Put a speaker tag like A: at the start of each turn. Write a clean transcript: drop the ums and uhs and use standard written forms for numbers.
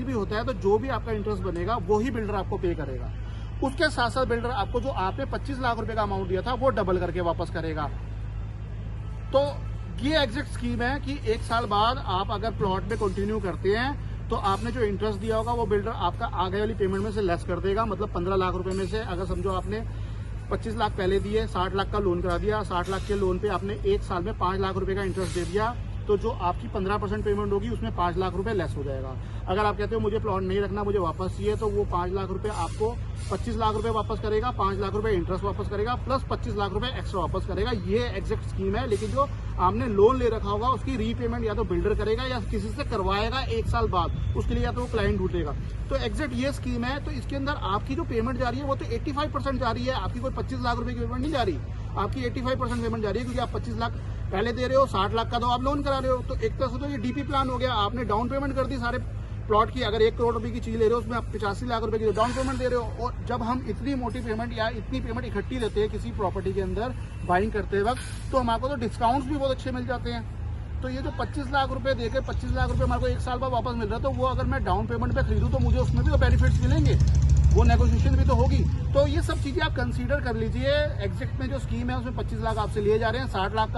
A: भी होता है तो जो भी आपका इंटरेस्ट बनेगा वो ही बिल्डर आपको पे करेगा। उसके साथ साथ बिल्डर आपको जो आपने 25 लाख रुपए का अमाउंट दिया था वो डबल करके वापस करेगा। तो ये एग्जैक्ट स्कीम है कि 1 साल बाद आप अगर प्लॉट में कंटिन्यू करते हैं तो आपने जो इंटरेस्ट दिया होगा वो बिल्डर आपका आगे वाली पेमेंट में से लेस कर देगा। मतलब 15 लाख रुपए में से अगर समझो आपने 25 लाख पहले दिए, 60 लाख का लोन करा दिया, 60 लाख के लोन पे आपने 1 साल में 5 लाख रुपए का इंटरेस्ट दे दिया, तो जो आपकी 15% पेमेंट होगी उसमें 5 लाख रुपए लेस हो जाएगा। अगर आप कहते हो मुझे प्लॉट नहीं रखना, मुझे वापस चाहिए, तो वो 5 लाख रुपए आपको 25 लाख रुपए वापस करेगा, 5 लाख रुपए इंटरेस्ट वापस करेगा, प्लस 25 लाख रुपए एक्स्ट्रा वापस करेगा। ये एग्जैक्ट स्कीम है। लेकिन जो आपने लोन ले रखा होगा उसकी रीपेमेंट या तो बिल्डर करेगा या किसी से करवाएगा 1 साल बाद, उसके लिए या तो वो क्लाइंट ढूंढेगा। तो एग्जैक्ट ये स्कीम है। तो इसके अंदर आपकी जो पेमेंट जा रही है वो तो 85% जा रही है, आपकी कोई 25 लाख रुपए की पेमेंट नहीं जा रही, आपकी 85% पेमेंट जा रही है, क्योंकि आप 25 लाख पहले दे रहे हो, 60 लाख का तो आप लोन करा रहे हो। तो एक तरह से तो ये डीपी प्लान हो गया। आपने डाउन पेमेंट कर दी सारे प्लॉट की। अगर 1 करोड़ रुपए की चीज ले रहे हो उसमें आप 85 लाख रुपए की डाउन पेमेंट दे रहे हो। और जब हम इतनी मोटी पेमेंट या इतनी पेमेंट इकट्ठी लेते हैं किसी प्रॉपर्टी के अंदर बाइंग करते वक्त, तो हमारे तो डिस्काउंट्स भी बहुत अच्छे मिल जाते हैं। तो ये जो 25 लाख रुपए देकर 25 लाख रुपए हमारे को 1 साल बाद वापस मिल रहा है, तो वो अगर मैं डाउन पेमेंट पे खरीदूं तो मुझे उसमें भी तो बेनिफिट्स मिलेंगे, वो नेगोशिएशन भी तो होगी। तो ये सब चीजें आप कंसीडर कर लीजिए। एग्जैक्ट में जो स्कीम है उसमें 25 लाख आपसे लिए जा रहे हैं, 60 लाख का